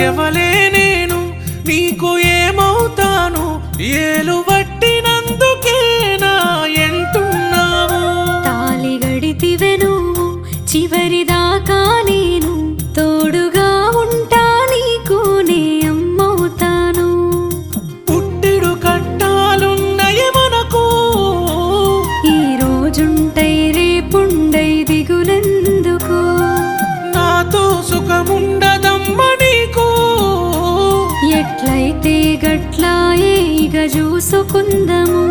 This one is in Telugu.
ఎవలే నేను నీకు ఏమవుతాను ఏలు వట్టినందుకే నా ఎంటున్నావు తాళి గడితివె నువ్వు చివరిదాకా నేను తోడుగా ఉంటా నీకు నే అమ్మవుతాను పుట్టిడు కట్టాలున్నయ మనకు ఈ రోజుంటై రేపుండై దిగులెందుకు నాతో సుఖముండదమ్మ నీకు ఎట్లయితే గట్లాయే ఇక చూసుకుందము